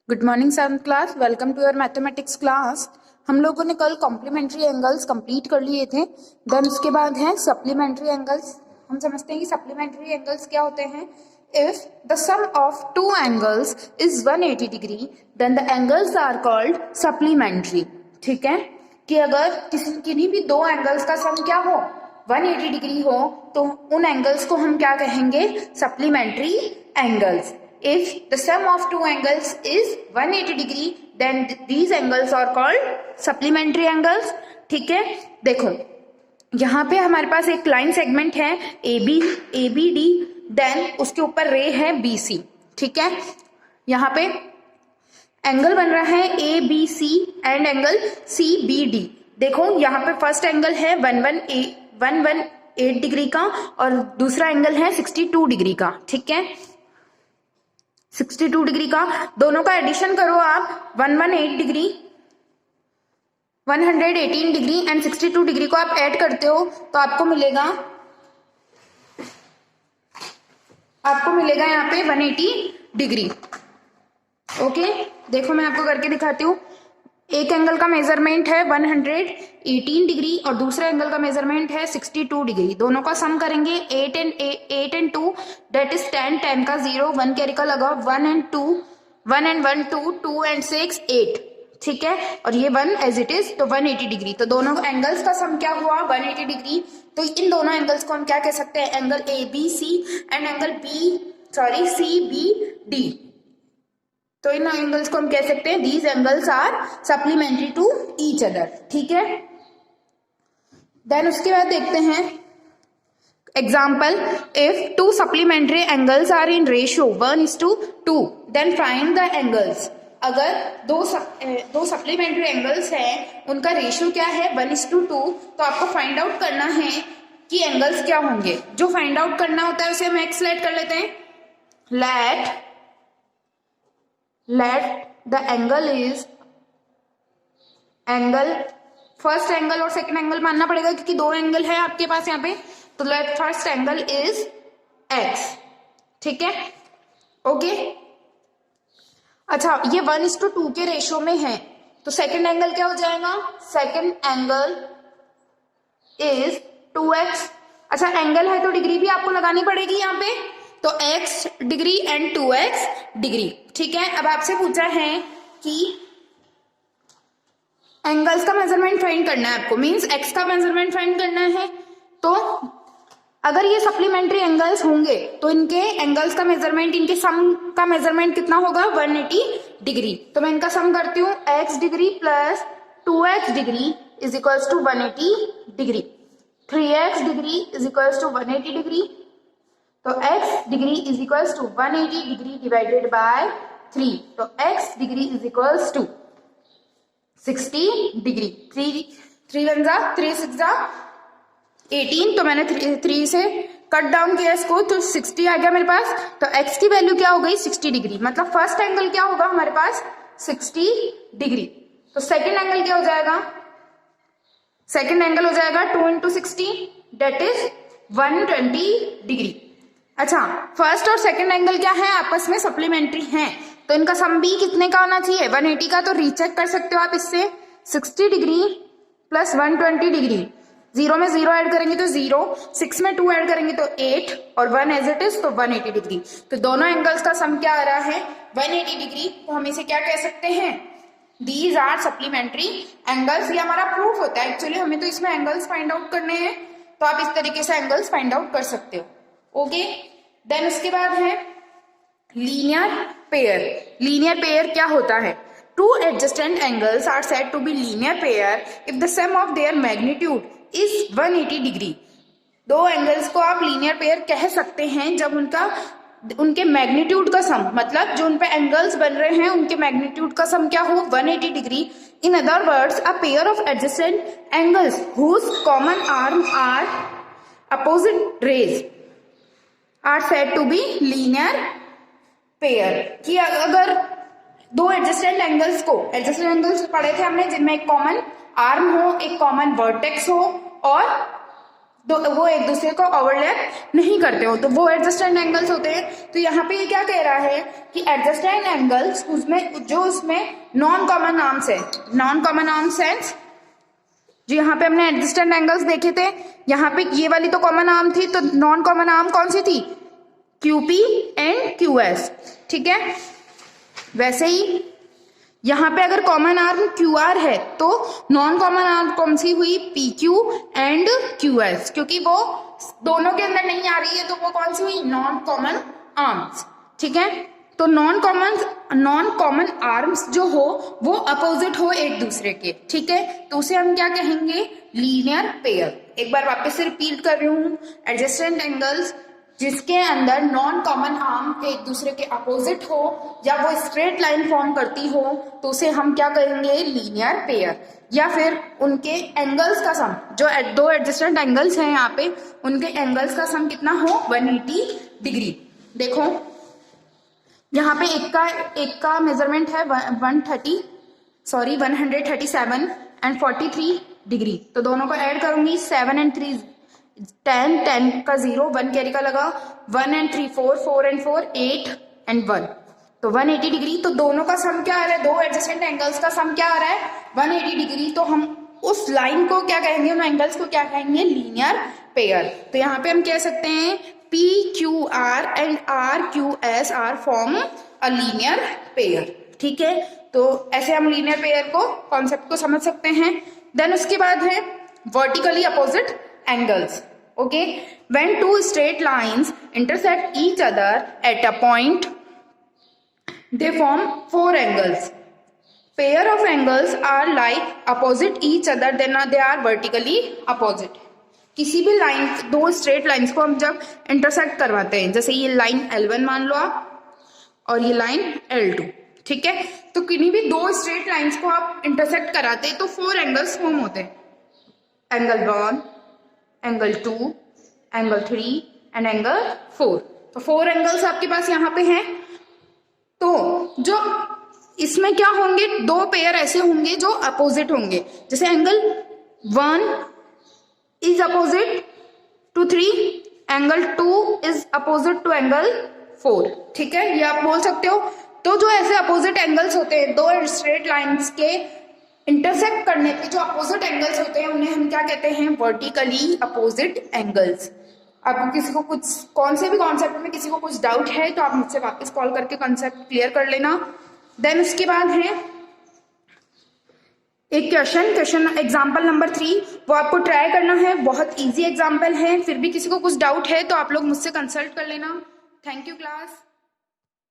Good morning seventh class. Welcome to your mathematics class. हम लोगों ने कल कॉम्प्लीमेंट्री एंगल्स कंप्लीट कर लिए थे। देन उसके बाद है सप्लीमेंट्री एंगल्स। हम समझते हैं कि सप्लीमेंट्री एंगल्स क्या होते हैं। If the sum of two angles is 180 degree then the angles are called supplementary. ठीक है, कि अगर किन्हीं भी दो एंगल्स का सम क्या हो 180 डिग्री हो तो उन एंगल्स को हम क्या कहेंगे, supplementary angles. If the sum of two angles is 180 degree, then these angles are called supplementary angles। ठीक है, देखो यहाँ पे हमारे पास एक लाइन सेगमेंट है ABD, देन उसके ऊपर रे है BC। ठीक है, यहाँ पे एंगल बन रहा है ABC एंड एंगल CBD। देखो यहाँ पे फर्स्ट एंगल है 118 डिग्री का और दूसरा एंगल है 62 डिग्री का। ठीक है, 62 डिग्री का, दोनों का एडिशन करो आप, 118 डिग्री 118 डिग्री एंड 62 डिग्री को आप ऐड करते हो तो आपको मिलेगा यहाँ पे 180 डिग्री। ओके, देखो मैं आपको करके दिखाती हूँ। एक एंगल का मेजरमेंट है 118 डिग्री और दूसरे एंगल का मेजरमेंट है 62 डिग्री। दोनों का सम करेंगे 8 एंड 2 दैट इज 10, 10 का 0, 1 कैरी का लगा, 1 एंड 1 2, 2 एंड 6 8। ठीक है, और ये 1 एज इट इज, तो 180 डिग्री। तो दोनों एंगल्स का सम क्या हुआ 180 डिग्री। तो इन दोनों एंगल्स को हम क्या कह सकते हैं, angle ABC and angle CBD। तो इन एंगल्स को हम कह सकते हैं these angles are supplementary to each other. ठीक है, देन उसके बाद देखते हैं example. If two supplementary angles are in ratio 1:2 then find the angles. अगर दो सप्लीमेंट्री एंगल्स हैं, उनका रेशियो क्या है 1:2, तो आपको फाइंड आउट करना है कि एंगल्स क्या होंगे। जो फाइंड आउट करना होता है उसे हम एक्स लेट कर लेते हैं। let the angle is angle, first angle और सेकंड एंगल मानना पड़ेगा क्योंकि दो एंगल है आपके पास यहाँ पे। तो let first angle is x। ठीक है, ओके। अच्छा, ये 1:2 के रेशियो में है तो सेकंड एंगल क्या हो जाएगा, सेकंड एंगल इज 2x। अच्छा, एंगल है तो डिग्री भी आपको लगानी पड़ेगी यहाँ पे, तो x degree and 2x degree. ठीक है, अब आपसे पूछा है कि एंगल्स का मेजरमेंट फाइंड करना है आपको, मींस x का मेजरमेंट फाइंड करना है। तो अगर ये सप्लीमेंट्री एंगल्स होंगे तो इनके एंगल्स का मेजरमेंट, इनके सम का मेजरमेंट कितना होगा 180 डिग्री। तो मैं इनका सम करती हूँ, x degree plus 2x degree is equals to 180 degree, 3x degree is equals to 180 degree. तो x degree is equals to 180 degree divided by 3, तो x degree is equals to 60 degree. 3 1 जा 3 6 जा 18, तो मैंने 3 से कट डाउन किया इसको तो 60 आ गया मेरे पास। तो x की वैल्यू क्या हो गई 60 डिग्री, मतलब फर्स्ट एंगल क्या होगा हमारे पास 60 डिग्री। तो सेकेंड एंगल क्या हो जाएगा, सेकेंड एंगल हो जाएगा 2 × 60 दैट इज 120 डिग्री। अच्छा, फर्स्ट और सेकंड एंगल क्या है, आपस में सप्लीमेंट्री हैं, तो इनका सम भी कितने का होना चाहिए 180 का। तो रीचेक कर सकते हो आप इससे, 60 डिग्री प्लस 120 डिग्री, 0 में 0 ऐड करेंगे तो 0, 6 में 2 ऐड करेंगे तो 8 और 1 एज इट इज, तो 180 डिग्री। तो दोनों एंगल्स का सम क्या आ रहा है 180 डिग्री। तो हम इसे क्या कह सकते हैं, दीज आर सप्लीमेंट्री एंगल्स। ये हमारा प्रूफ होता है, एक्चुअली हमें तो इसमें एंगल्स फाइंड आउट करने हैं, तो आप इस तरीके से एंगल्स फाइंड आउट कर सकते हो। ओके, देन उसके बाद है लीनियर पेयर। लीनियर पेयर क्या होता है, two adjacent angles are said to be linear pair if the sum of their magnitude is 180 degree. दो एंगल्स को आप लीनियर पेयर कह सकते हैं जब उनके मैग्नीट्यूड का सम, मतलब जो उन पे एंगल्स बन रहे हैं उनके मैग्नीट्यूड का सम क्या हो 180 degree. In other words, a pair of adjacent angles whose common arm are opposite rays are said to be linear pair. कि अगर दो एडजेसेंट एंगल्स पढ़े थे हमने जिनमें एक कॉमन आर्म हो, एक कॉमन वर्टेक्स हो और वो एक दूसरे को ओवरलैप नहीं करते हो, तो वो एडजस्टेंट एंगल्स होते हैं। तो यहाँ पे ये क्या कह रहा है कि एडजस्टेंट एंगल्स उसमें नॉन कॉमन आर्म्स है। नॉन कॉमन आर्म सेंस जो यहाँ पे हमने एडजस्टेंट एंगल्स देखे थे, यहाँ पे ये वाली तो कॉमन आर्म थी, तो नॉन कॉमन आर्म कौन सी थी? QP एंड QS, ठीक है। वैसे ही यहाँ पे अगर कॉमन आर्म QR है तो नॉन कॉमन आर्म कौन सी हुई? PQ एंड QS, क्योंकि वो दोनों के अंदर नहीं आ रही है, तो वो कौन सी हुई? नॉन कॉमन आर्म्स, ठीक है। तो नॉन कॉमन आर्म्स जो हो वो अपोजिट हो एक दूसरे के, ठीक है, तो उसे हम क्या कहेंगे? Linear pair. एक बार वापस से रिपीट कर रही हूँ, एडजस्टेंट एंगल्स जिसके अंदर नॉन कॉमन आर्म एक दूसरे के अपोजिट हो या वो स्ट्रेट लाइन फॉर्म करती हो, तो उसे हम क्या कहेंगे? Linear pair. या फिर उनके एंगल्स का सम, जो दो एडजस्टेंट एंगल्स हैं यहाँ पे, उनके एंगल्स का सम कितना हो? 180 डिग्री। देखो यहाँ पे एक का मेजरमेंट है 137 एंड 43 डिग्री, तो दोनों को ऐड करूंगी, 7 एंड 3 10 का 0, 1 कैरी का लगा, 1 एंड 3 4 एंड 4 8 एंड 1, तो 180 डिग्री। तो दोनों का सम क्या आ रहा है? दो एडजस्टेंट एंगल्स का सम क्या आ रहा है? 180 डिग्री। तो हम उस लाइन को क्या कहेंगे? उन एंगल्स को क्या कहेंगे? Linear pair. तो यहाँ पे हम कह सकते हैं PQR and RQS are form a linear pair, ठीक है। तो ऐसे हम लीनियर पेयर को कॉन्सेप्ट को समझ सकते हैं। देन उसके बाद है vertically opposite angles. Okay, when two straight lines intersect each other at a point they form 4 angles. Pair of angles are like opposite each other then they are vertically opposite. किसी भी line, दो straight lines को हम जब intersect करवाते हैं, जैसे ये लाइन L1 मान लो आप और ये लाइन L2, ठीक है, तो किन्हीं भी दो स्ट्रेट लाइंस को आप इंटरसेक्ट कराते हैं तो 4 एंगल्स फॉर्म होते हैं। Angle 1, angle 2, angle 3 and angle 4। तो 4 एंगल्स आपके पास यहाँ पे हैं। तो जो इसमें क्या होंगे? दो पेयर ऐसे होंगे जो अपोजिट होंगे, जैसे angle 1 is opposite to 3, angle 2 is opposite to angle 4, ठीक है, ये आप बोल सकते हो। तो जो ऐसे अपोजिट एंगल्स होते हैं, दो स्ट्रेट लाइंस के इंटरसेक्ट करने पे जो अपोजिट एंगल्स होते हैं, उन्हें हम क्या कहते हैं? Vertically opposite angles. आपको किसी को कुछ कौन से भी कॉन्सेप्ट में किसी को कुछ डाउट है तो आप मुझसे वापस कॉल करके कॉन्सेप्ट क्लियर कर लेना। देन उसके बाद है एक क्वेश्चन एग्जाम्पल नंबर 3, वो आपको ट्राई करना है, बहुत इजी एग्जाम्पल है। फिर भी किसी को कुछ डाउट है तो आप लोग मुझसे कंसल्ट कर लेना। Thank you class.